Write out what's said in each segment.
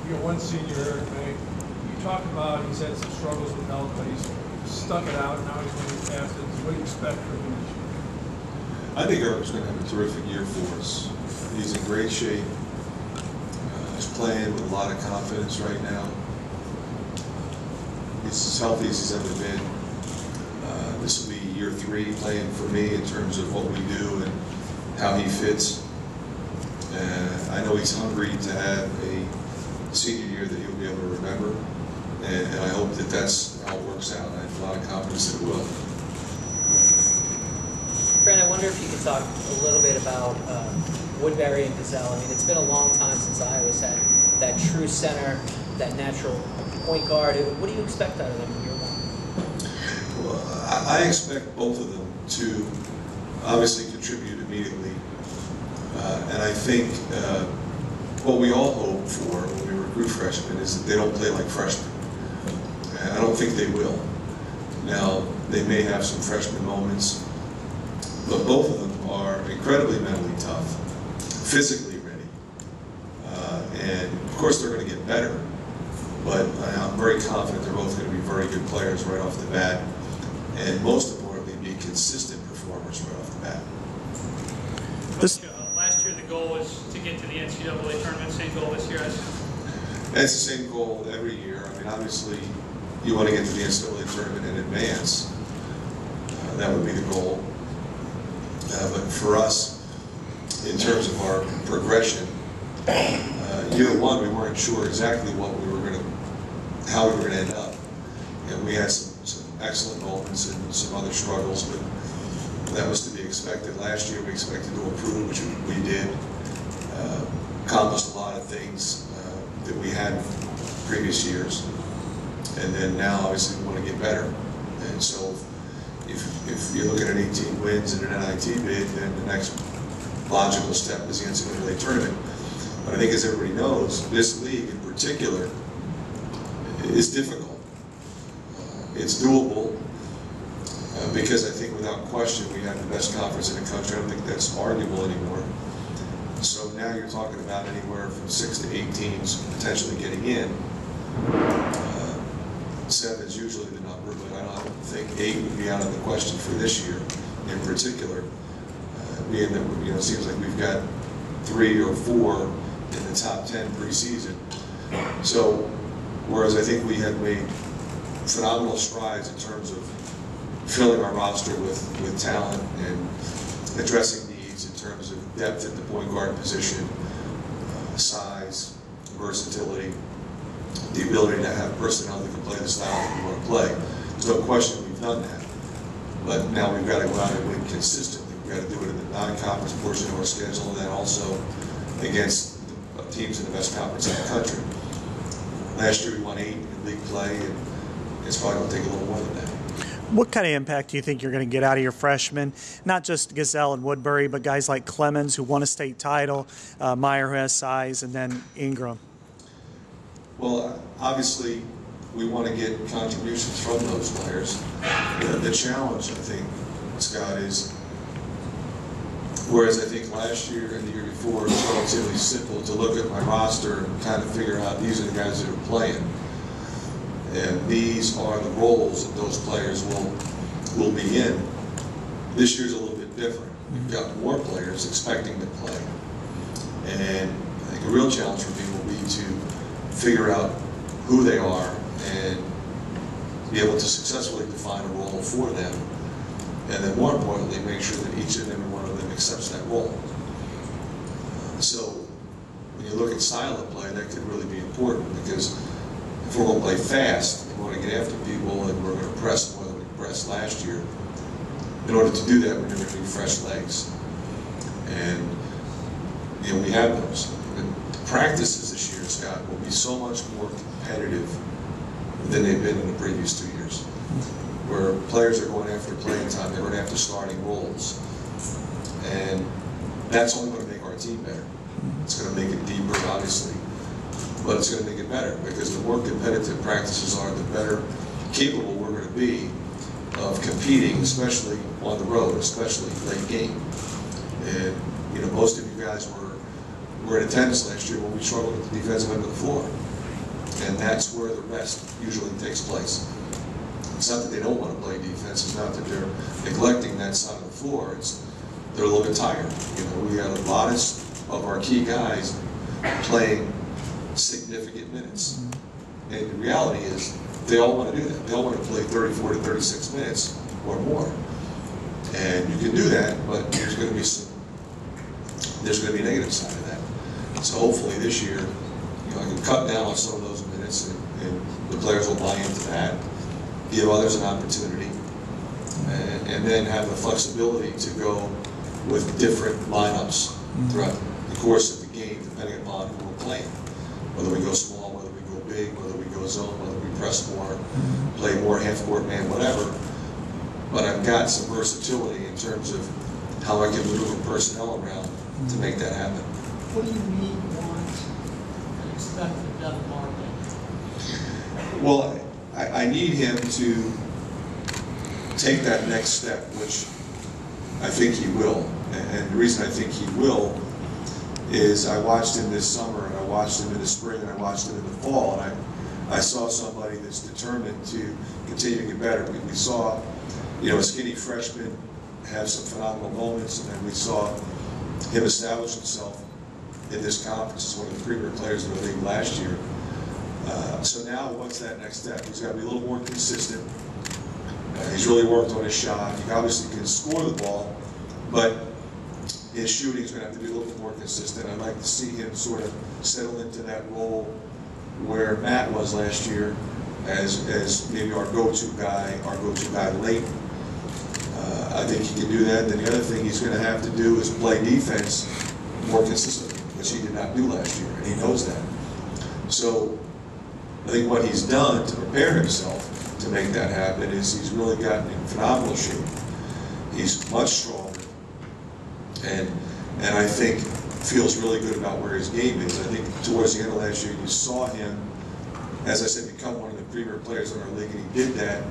You got one senior, Eric May. You talked about he's had some struggles with health, but he's stuck it out. Now he's winning captains. What do you expect from him this year? I think Eric's going to have a terrific year for us. He's in great shape. He's playing with a lot of confidence right now. He's as healthy as he's ever been. This will be year 3 playing for me in terms of what we do and how he fits. I know he's hungry to have a senior year that he'll be able to remember, and I hope that that's how it works out. I have a lot of confidence that it will. Fran, I wonder if you could talk a little bit about Woodbury and Gazelle. I mean, it's been a long time since Iowa's had that true center, that natural point guard. What do you expect out of them in year 1? Well, I expect both of them to obviously contribute immediately. And I think what we all hope for when we recruit freshmen is that they don't play like freshmen. And I don't think they will. Now, they may have some freshman moments, but both of them are incredibly mentally tough, physically ready. And of course they're going to get better, but I'm very confident they're both going to be very good players right off the bat, and most importantly, be consistent performers right off the bat. Last year the goal was to get to the NCAA tournament. Same goal this year? It's the same goal every year. I mean, obviously, you want to get to the NCAA tournament in advance. That would be the goal. But for us, in terms of our progression, year 1 we weren't sure exactly what we were going to, how we were going to end up. And we had some excellent moments and some other struggles, but that was to be expected. Last year we expected to improve, which we did. Accomplished a lot of things that we had in previous years. And then now obviously we want to get better. And so if you're looking at 18 wins and an NIT bid, then the next logical step is the NCAA tournament. But I think, as everybody knows, this league in particular is difficult. It's doable because I think without question we have the best conference in the country. I don't think that's arguable anymore. So now you're talking about anywhere from 6 to 8 teams potentially getting in. 7 is usually the number, but I don't think 8 would be out of the question for this year in particular. Being that, it seems like we've got 3 or 4 in the top 10 preseason. So, whereas I think we have made phenomenal strides in terms of filling our roster with talent and addressing needs in terms of depth at the point guard position, size, versatility, the ability to have personnel that can play the style that we want to play. There's no question we've done that. But now we've got to go out and win consistently. We've got to do it in the non-conference portion of our schedule, and then also against the teams in the best conference in the country. Last year we won 8 in league play, and it's probably going to take a little more than that. What kind of impact do you think you're going to get out of your freshmen? Not just Gazelle and Woodbury, but guys like Clemens, who won a state title, Meyer, who has size, and then Ingram. Well, obviously, we want to get contributions from those players. The challenge, I think, Scott, is whereas I think last year and the year before it was relatively simple to look at my roster and kind of figure out these are the guys that are playing. And these are the roles that those players will be in. This year's a little bit different. We've got more players expecting to play. And I think a real challenge for me will be to figure out who they are and be able to successfully define a role for them. And then more importantly, make sure that each and every one of them accepts that role. So when you look at style of play, that could really be important, because if we're going to play fast, and we want to get after people, and we're going to press more than we pressed last year, in order to do that, we're going to need fresh legs. And we have those. And the practices this year, Scott, will be so much more competitive than they've been in the previous 2 years, where players are going after playing time, they're going after starting roles. And that's only going to make our team better. It's going to make it deeper, obviously, but it's going to make it better, because the more competitive practices are, the better capable we're going to be of competing, especially on the road, especially late game. And most of you guys were in attendance last year when we struggled at the defensive end of the floor. And that's where the rest usually takes place. It's not that they don't want to play defense, it's not that they're neglecting that side of the floor, it's they're a little bit tired. You know, we had a lot of our key guys playing significant minutes. And the reality is, they all want to do that. They all want to play 34 to 36 minutes or more. And you can do that, but there's going to be a negative side of that. So hopefully this year, you know, I can cut down on some of those minutes, and the players will buy into that, give others an opportunity, and then have the flexibility to go with different lineups throughout the course of the game, depending upon who we're playing. Whether we go small, whether we go big, whether we go zone, whether we press more, play more half-court man, whatever. But I've got some versatility in terms of how I can maneuver personnel around to make that happen. What do you need, want, and expect from Devin Martin? Well, I need him to take that next step, which I think he will. And the reason I think he will is I watched him this summer, and I watched him in the spring, and I watched him in the fall, and I saw somebody that's determined to continue to get better. We saw, you know, a skinny freshman have some phenomenal moments, and then we saw him establish himself in this conference as one of the premier players in the league last year. So now, what's that next step? He's got to be a little more consistent. He's really worked on his shot. He obviously can score the ball, but his shooting is going to have to be a little bit more consistent. I'd like to see him sort of settle into that role where Matt was last year as maybe our go-to guy late. I think he can do that. Then the other thing he's going to have to do is play defense more consistently, which he did not do last year, and he knows that. So I think what he's done to prepare himself to make that happen is he's really gotten in phenomenal shape. He's much stronger, and I think feels really good about where his game is. I think towards the end of last year, you saw him, as I said, become one of the premier players in our league, and he did that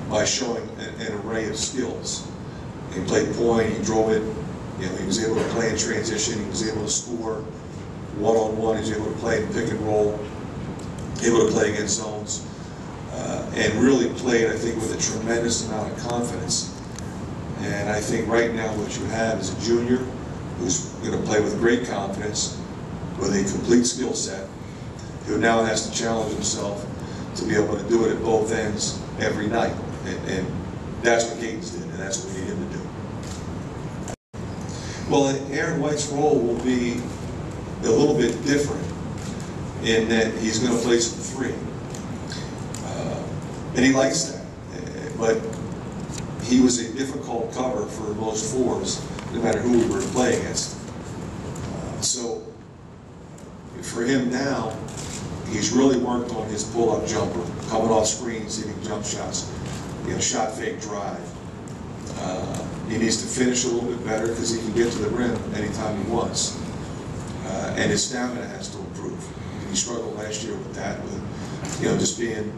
by showing an array of skills. He played point, he drove it, you know, he was able to play in transition, he was able to score one-on-one, he was able to play in pick and roll, able to play against zones, and really played, I think, with a tremendous amount of confidence. And I think right now what you have is a junior who's going to play with great confidence, with a complete skill set, who now has to challenge himself to be able to do it at both ends every night. And that's what Gaines did, and that's what we need him to do. Well, Aaron White's role will be a little bit different in that he's going to play some three. And he likes that. But he was a difficult cover for most fours, no matter who we were playing against. So for him now, he's really worked on his pull-up jumper, coming off screens, hitting jump shots, you know, shot fake drive. He needs to finish a little bit better because he can get to the rim anytime he wants. And his stamina has to improve. He struggled last year with that, with, you know, just being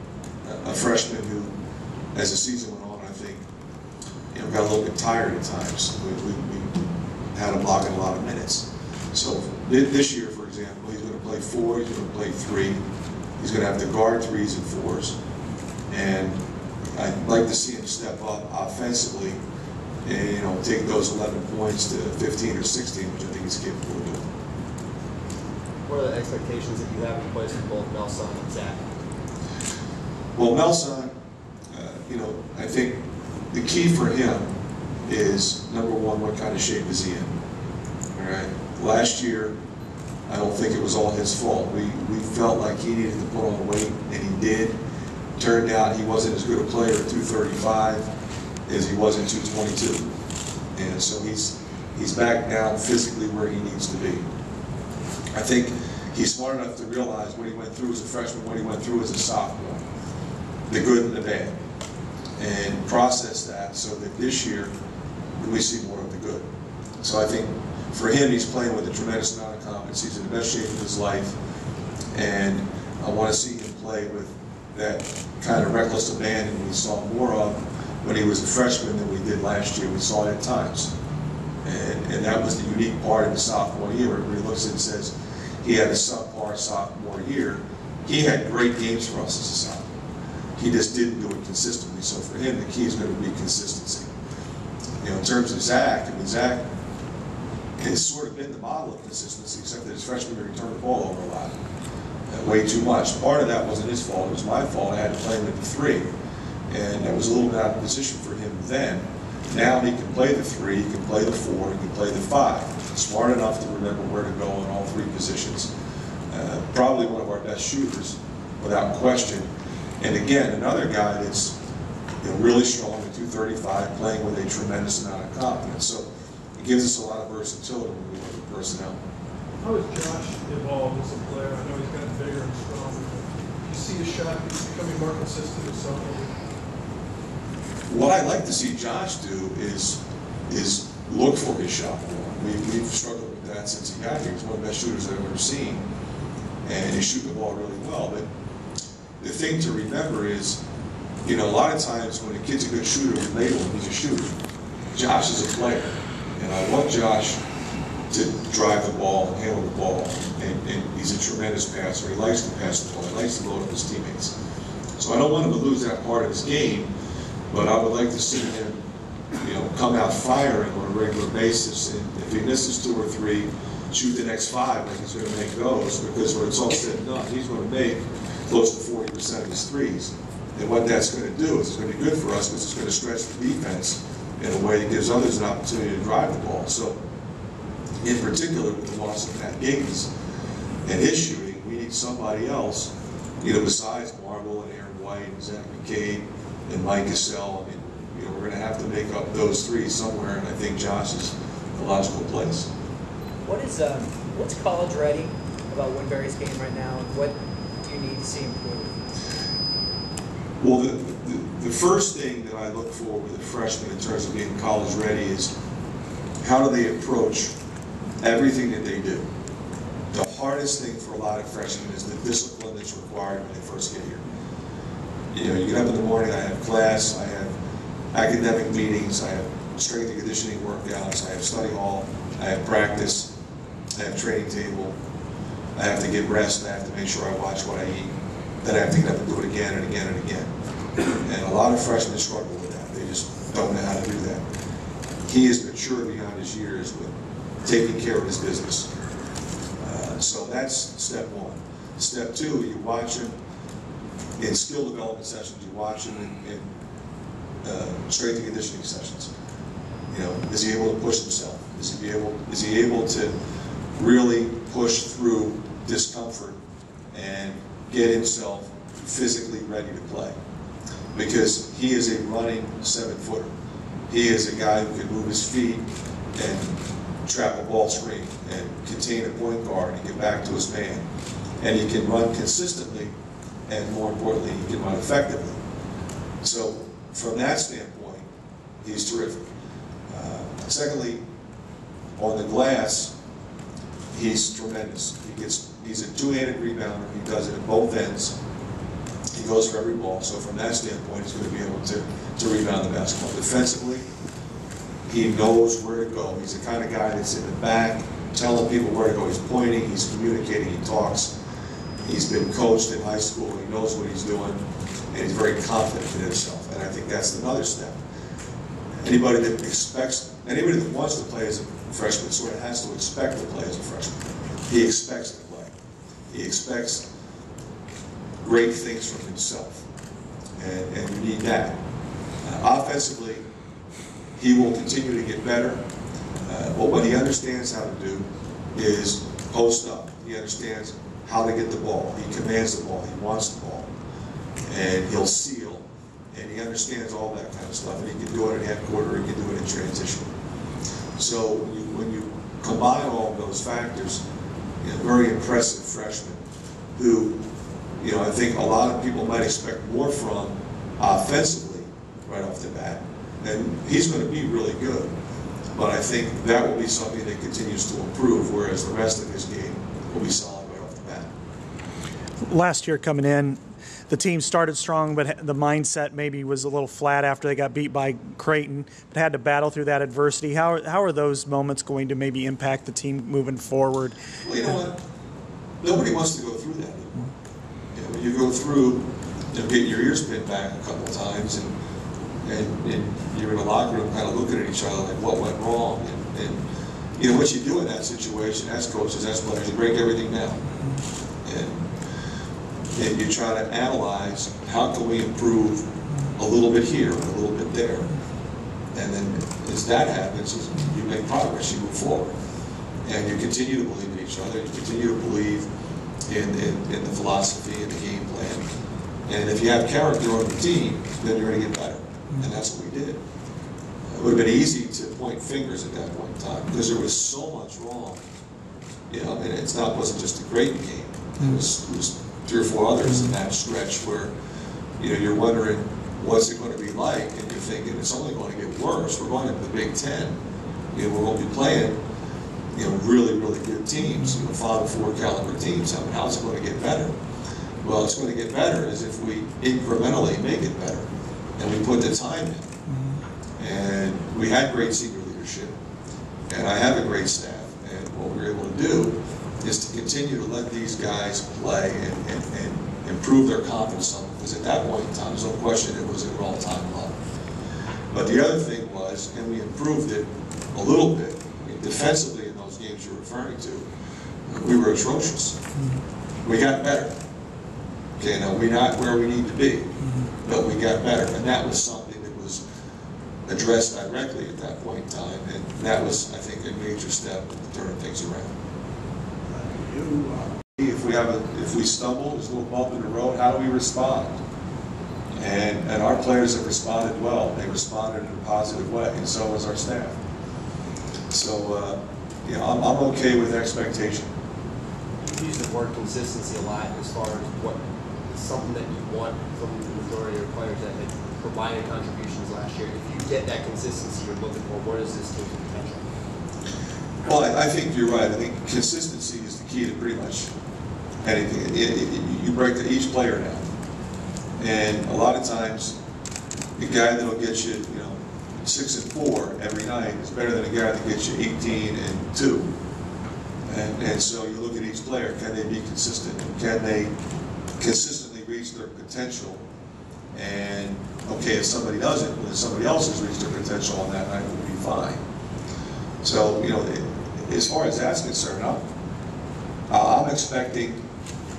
a freshman who, as the season went on, I think, you know, got a little bit tired at times. We had him logging a lot of minutes. So this year, for example, he's going to play 4, he's going to play 3. He's going to have to guard 3s and 4s. And I'd like to see him step up offensively and, you know, take those 11 points to 15 or 16, which I think he's capable of doing. What are the expectations that you have in place for both Melson and Zach? Well, Melson, you know, I think the key for him is, number one, what kind of shape is he in? All right. Last year, I don't think it was all his fault. We felt like he needed to put on weight, and he did. Turned out he wasn't as good a player at 235 as he was at 222. And so he's back down physically where he needs to be. I think he's smart enough to realize what he went through as a freshman, what he went through as a sophomore, the good and the bad, and process that so that this year we see more of the good. So I think for him, he's playing with a tremendous amount of confidence. He's in the best shape of his life, and I want to see him play with that kind of reckless abandon we saw more of when he was a freshman than we did last year. We saw it at times. And that was the unique part of the sophomore year, where he looks and says he had a subpar sophomore year, he had great games for us as a side. He just didn't do it consistently. So for him, the key is going to be consistency. You know, in terms of Zach, I mean, Zach has sort of been the model of consistency, except that his freshman year he turned the ball over a lot, way too much. Part of that wasn't his fault; it was my fault. I had to play him at the 3, and that was a little bit out of position for him then. Now he can play the 3, he can play the 4, he can play the 5. Smart enough to remember where to go in all 3 positions. Probably one of our best shooters, without question. And again, another guy that's really strong at 235, playing with a tremendous amount of confidence. So it gives us a lot of versatility when we look at personnel. How has Josh evolved as a player? I know he's gotten bigger and stronger. You see his shot, he's becoming more consistent with something. What I like to see Josh do is look for his shot more. We've struggled with that since he got here. He's one of the best shooters I've ever seen, and he's shooting the ball really well. But the thing to remember is, a lot of times when a kid's a good shooter, we label him, he's a shooter. Josh is a player, and I want Josh to drive the ball and handle the ball, and he's a tremendous passer. He likes to pass the ball. He likes to load up his teammates. So I don't want him to lose that part of his game, but I would like to see him, come out firing on a regular basis. And if he misses 2 or 3, shoot the next 5 like he's going to make those, because when it's all said and done, he's going to make close to 40% of his threes. And what that's going to do is it's going to be good for us because it's going to stretch the defense in a way that gives others an opportunity to drive the ball. So, in particular, with the loss of Matt Giggins and his shooting, we need somebody else, besides Marvel and Aaron White and Zach McCabe and Mike Cassell. I mean, we're going to have to make up those 3 somewhere, and I think Josh is the logical place. What's college ready about Woodbury's game right now, and what do you need to see improve? Well, the first thing that I look for with a freshman in terms of being college ready is how do they approach everything that they do. The hardest thing for a lot of freshmen is the discipline that's required when they first get here. You get up in the morning, I have class, I have academic meetings, I have strength and conditioning workouts, I have study hall, I have practice, I have training table, I have to get rest, I have to make sure I watch what I eat. Then I have to get up and do it again and again and again. And a lot of freshmen struggle with that. They just don't know how to do that. He is mature beyond his years with taking care of his business. So that's step 1. Step 2, you watch him in skill development sessions. You watch him in strength and conditioning sessions. Is he able to push himself? Is he able to really push through discomfort and get himself physically ready to play? Because he is a running 7-footer. He is a guy who can move his feet and trap a ball screen and contain a point guard and get back to his man. And he can run consistently, and more importantly, he can run effectively. So from that standpoint, he's terrific. Secondly, on the glass, he's tremendous. He's a two-handed rebounder. He does it at both ends. He goes for every ball. So from that standpoint, he's going to be able to rebound the basketball. Defensively, he knows where to go. He's the kind of guy that's in the back, telling people where to go. He's pointing, he's communicating, he talks. He's been coached in high school. He knows what he's doing, and he's very confident in himself. And I think that's another step. Anybody that wants to play as a freshman sort of has to expect to play as a freshman. He expects to play. He expects great things from himself, and you need that. Offensively, he will continue to get better, but what he understands how to do is post up. He understands how to get the ball. He commands the ball. He wants the ball, and he'll seal, and he understands all that kind of stuff, and he can do it at half quarter, he can do it in transition. So when you combine all of those factors, very impressive freshman who, I think a lot of people might expect more from offensively right off the bat, and he's going to be really good. But I think that will be something that continues to improve, whereas the rest of his game will be solid right off the bat. Last year coming in, the team started strong, but the mindset maybe was a little flat after they got beat by Creighton, but had to battle through that adversity. How are those moments going to maybe impact the team moving forward? Well, you know what? Nobody wants to go through that anymore. you go through, getting your ears pinned back a couple of times, and you're in the locker room kind of looking at each other like, what went wrong? And what you do in that situation as coaches, as players, you break everything down. And you try to analyze, how can we improve a little bit here, a little bit there? And then as that happens, you make progress, you move forward. And you continue to believe in each other, you continue to believe in the philosophy and the game plan. And if you have character on the team, then you're going to get better. And that's what we did. It would have been easy to point fingers at that point in time because there was so much wrong. And it wasn't just a great game. It was 3 or 4 others in that stretch where you're wondering, what's it going to be like? And you're thinking, it's only going to get worse. We're going to the Big Ten. We're going to be playing really, really good teams, 5 and 4 caliber teams. How's it going to get better? Well, it's going to get better as if we incrementally make it better. And we put the time in. And we had great senior leadership. And I have a great staff. And what we were able to do is to continue to let these guys play and improve their confidence level. Because at that point in time, there's no question it was at an all-time low. But the other thing was, and we improved it a little bit, defensively in those games you're referring to, we were atrocious. We got better. Okay, now we're not where we need to be, but we got better. And that was something that was addressed directly at that point in time. And that was, I think, a major step to turn things around. If we stumble, there's a little bump in the road, how do we respond? And our players have responded well. They responded in a positive way, and so has our staff. So, I'm okay with expectation. You use the word consistency a lot as far as what is something that you want from the majority of players that had provided contributions last year. If you get that consistency you're looking for, what is this team's potential? Well, I think you're right. I think consistency is the key to pretty much anything. You break each player down. And a lot of times, the guy that'll get you, 6 and 4 every night is better than a guy that gets you 18 and 2. And so you look at each player, can they be consistent? Can they consistently reach their potential? And okay, if somebody doesn't, well, then somebody else has reached their potential on that night, will be fine. So, as far as that's concerned, I'm expecting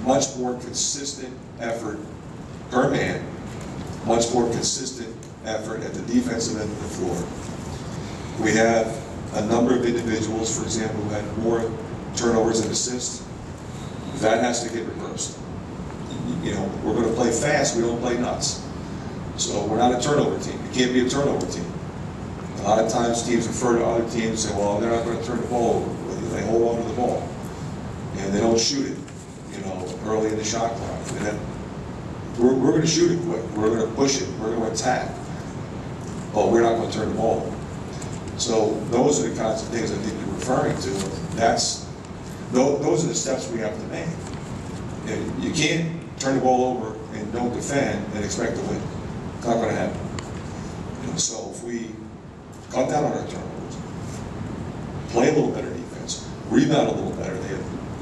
much more consistent effort per man, much more consistent effort at the defensive end of the floor. We have a number of individuals, for example, who had more turnovers and assists. That has to get reversed. We're going to play fast, we don't play nuts. So we're not a turnover team. You can't be a turnover team. A lot of times teams refer to other teams and say, well, they're not going to turn the ball over. They hold on to the ball. And they don't shoot it, early in the shot clock. We're going to shoot it quick. We're going to push it. We're going to attack. But we're not going to turn the ball over. So those are the kinds of things I think you're referring to. Those are the steps we have to make. And you can't turn the ball over and don't defend and expect to win. It's not going to happen. So if we cut down on our turnovers, play a little better defense, rebound a little better, they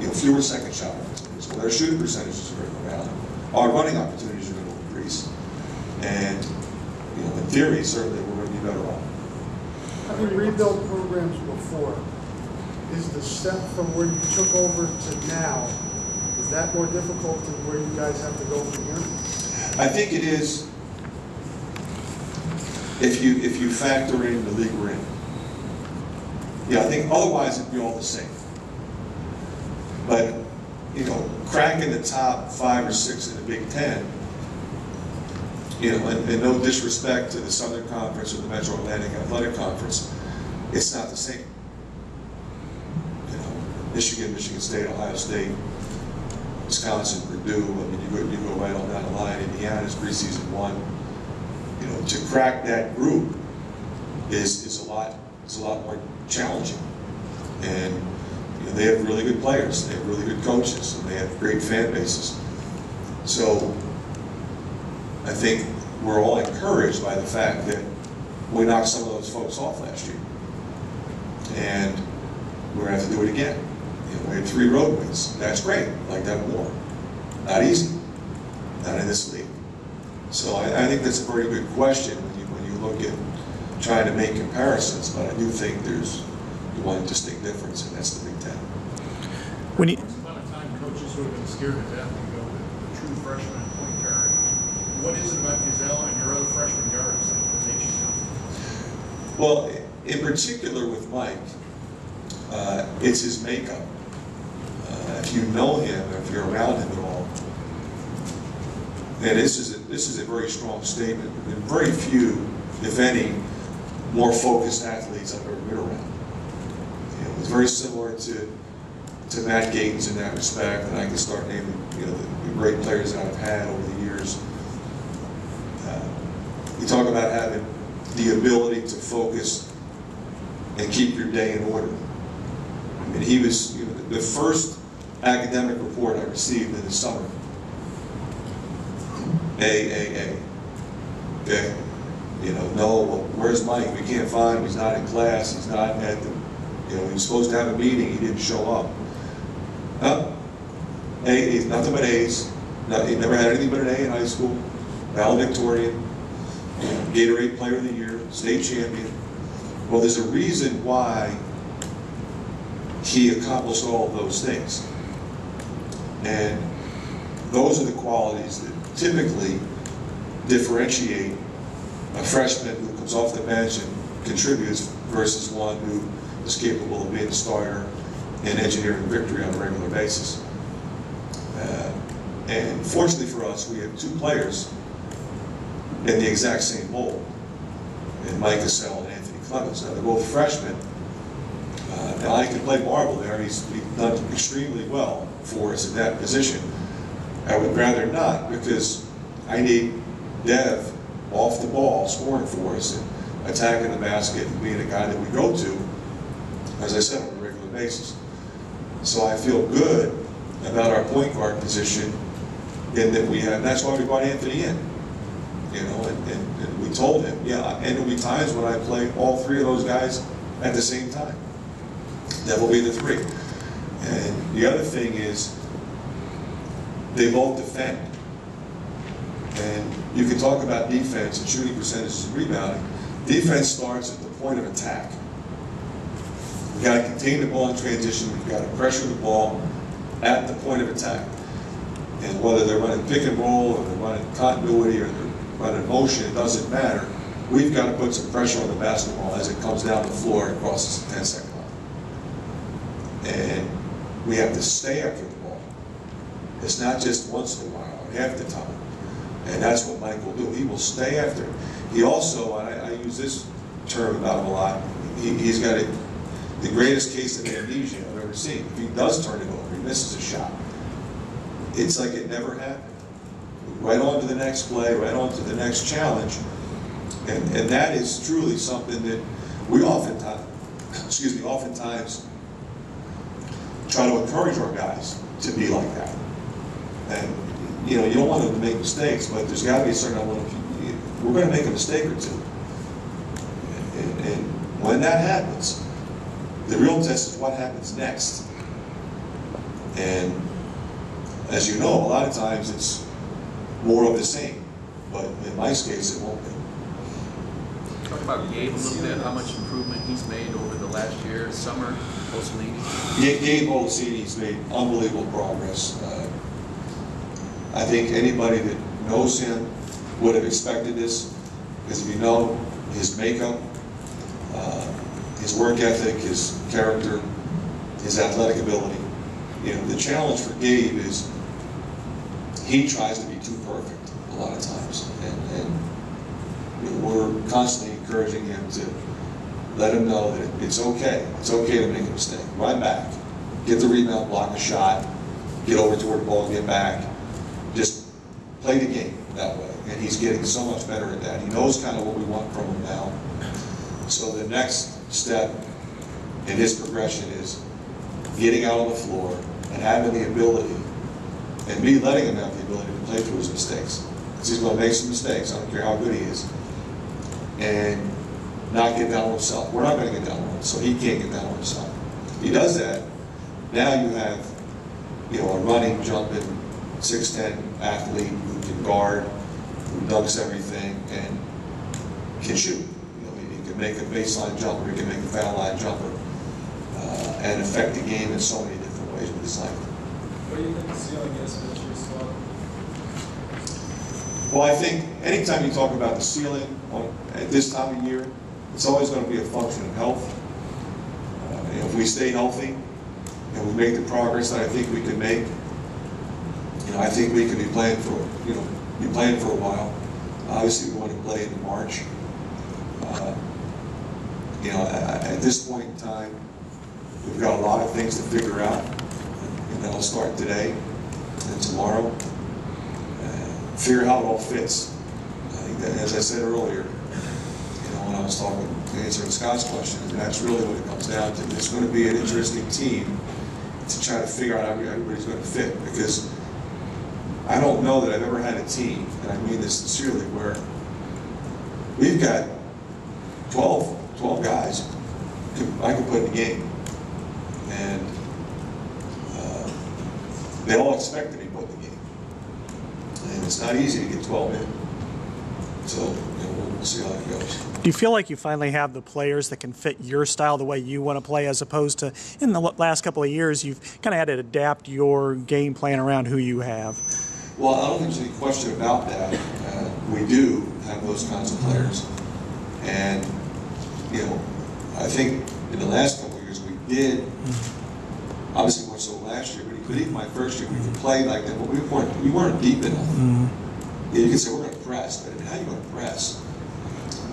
have fewer second shot opportunities. Well, their shooting percentages are going to go down. Our running opportunities are going to increase. And in theory, certainly we're going to be better off. Having rebuilt programs before, is the step from where you took over to now, is that more difficult than where you guys have to go from here? I think it is if you factor in the league we're in. I think otherwise it'd be all the same. But, cracking the top 5 or 6 in the Big Ten, and no disrespect to the Southern Conference or the Metro Atlantic Athletic Conference, it's not the same. Michigan, Michigan State, Ohio State, Wisconsin, Purdue, you go right on down the line. Indiana's preseason 1. To crack that group is a lot more challenging. And they have really good players, they have really good coaches, and they have great fan bases. So I think we're all encouraged by the fact that we knocked some of those folks off last year. And we're going to have to do it again. We had 3 road wins. That's great. I'd like to have more. Not easy. not in this league. So I think that's a very good question when you look at trying to make comparisons, but I do think there's one distinct difference, and that's the Big Ten. When you, Once upon a time, coaches would have been scared to death to go with the true freshman and point guard. What is it about Gazelle and your other freshman guards that makes you confident? Well, in particular with Mike, it's his makeup. If you know him, or if you're around him at all, and this is a very strong statement. There are very few, if any, more focused athletes I've ever been around. You know, it's very similar to Matt Gatens in that respect, and I can start naming the great players that I've had over the years. You talk about having the ability to focus and keep your day in order. I mean, he was the first academic report I received in the summer. A. Okay. No, well, where's Mike? We can't find him. He's not in class. He's not at the, he was supposed to have a meeting. He didn't show up. A's, nothing but A's. He never had anything but an A in high school. Valedictorian, Gatorade Player of the Year, state champion. Well, there's a reason why he accomplished all of those things. And those are the qualities that typically differentiate a freshman who comes off the bench and contributes versus one who is capable of being a starter and engineering victory on a regular basis. And fortunately for us, we have two players in the exact same mold, in Mike Cassell and Anthony Clemens. Now, they're both freshmen. Now, I can play marble there. He's done extremely well for us in that position. I would rather not, because I need Dev off the ball, scoring for us, and attacking the basket and being a guy that we go to, as I said, on a regular basis. So I feel good about our point guard position in that we have, that's why we brought Anthony in. And we told him, and there'll be times when I play all three of those guys at the same time. That will be the three. And the other thing is, they both defend. And you can talk about defense and shooting percentages and rebounding. Defense starts at the point of attack. We've got to contain the ball in transition. We've got to pressure the ball at the point of attack. And whether they're running pick and roll or they're running continuity or they're running motion, it doesn't matter. We've got to put some pressure on the basketball as it comes down the floor and crosses the 10-second line. And we have to stay after the ball. It's not just once in a while, half the time. And that's what Mike will do. He will stay after it. He also, and I use this term about him a lot, he's got the greatest case of amnesia I've ever seen. If he does turn it over, he misses a shot, it's like it never happened. Right on to the next play, right on to the next challenge. And that is truly something that we oftentimes try to encourage our guys to be like that. And you don't want them to make mistakes, but there's got to be a certain level of, we're going to make a mistake or two. And when that happens, the real test is what happens next. And as you know, a lot of times it's more of the same, but in Mike's case, it won't be. Talk about Gabe a little bit, how much improvement he's made over the last year, summer, Bolsonini. Gabe Bolsonini's made unbelievable progress. I think anybody that knows him would have expected this, because if you know his makeup, his work ethic, his character, his athletic ability, the challenge for Gabe is he tries to be too perfect a lot of times, and we're constantly encouraging him to let him know that it's okay. It's okay to make a mistake. Run back, get the rebound, block a shot, get over toward the ball, get back. Just play the game that way. And he's getting so much better at that. He knows kind of what we want from him now. So the next step in his progression is getting out on the floor and having the ability, and me letting him have the ability to play through his mistakes. Because he's going to make some mistakes, I don't care how good he is. And not get down on himself. We're not going to get down on him, so he can't get down on himself. If he does that, now you have a running, jumping, 6'10" athlete who can guard who ducks everything and can shoot. You know, he can make a baseline jumper, he can make a foul line jumper, and affect the game in so many different ways with his length. What do you think the ceiling is for this year's squad? Well, I think anytime you talk about the ceiling at this time of year, it's always going to be a function of health. If we stay healthy and we make the progress that I think we can make, I think we can be playing for, a while. Obviously, we want to play in March. At this point in time, we've got a lot of things to figure out, and that'll start today and tomorrow. Figure out how it all fits. I think that, as I said earlier, when I was answering Scott's question, and that's really what it comes down to. It's going to be an interesting team to try to figure out how everybody's going to fit, because I don't know that I've ever had a team, and I mean this sincerely, where we've got 12 guys I can put in the game, and they all expect to be put in the game. And it's not easy to get 12 in. So we'll see how that goes. Do you feel like you finally have the players that can fit your style the way you want to play, as opposed to in the last couple of years you've kind of had to adapt your game plan around who you have? Well, I don't think there's any question about that. We do have those kinds of players. And, I think in the last couple of years we did, obviously more so last year, but even my first year we could play like that, but we weren't deep enough. You can say we're going to press, but how are you going to press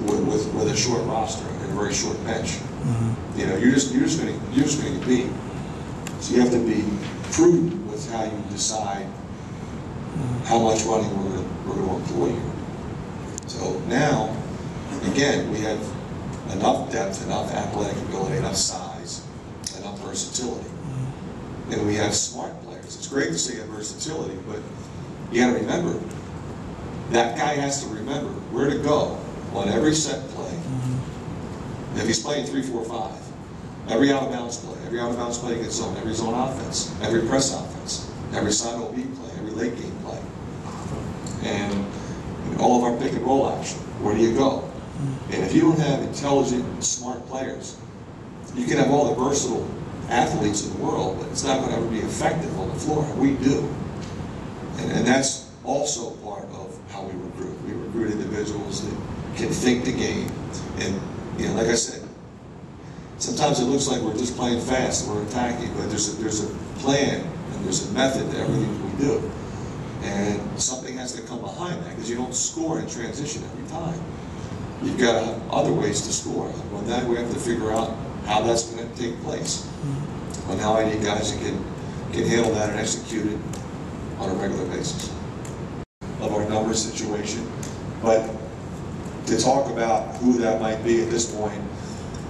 with a short roster and a very short bench? You're just going to get beat. So you have to be prudent with how you decide how much running we're going to employ here. So now, again, we have enough depth, enough athletic ability, enough size, enough versatility, and we have smart players. It's great to say you have versatility, but you got to remember, that guy has to remember where to go on every set play. If he's playing 3-4-5, every out of bounds play gets zone, every zone offense, every press offense, every side OB play, every late game play, and all of our pick and roll action. Where do you go? And if you don't have intelligent, smart players, you can have all the versatile athletes in the world, but it's not going to ever be effective on the floor. We do, and that's also part of how we recruit. We recruit individuals that can think the game, and like I said, sometimes it looks like we're just playing fast and we're attacking, but there's a plan and there's a method to everything we do, and something has to come behind that, because you don't score in transition every time. You've got to have other ways to score. Well, then we have to figure out how that's going to take place. Well, now I need guys that can handle that and execute it on a regular basis. Of our number situation, but to talk about who that might be at this point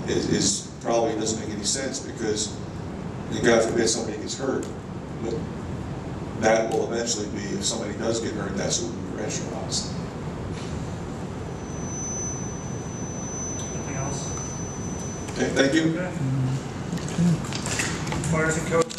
is probably doesn't make any sense, because God forbid somebody gets hurt, but that will eventually be, if somebody does get hurt, that's what we redshirt, honestly. Anything else? Okay, thank you. Okay. Fires and coach.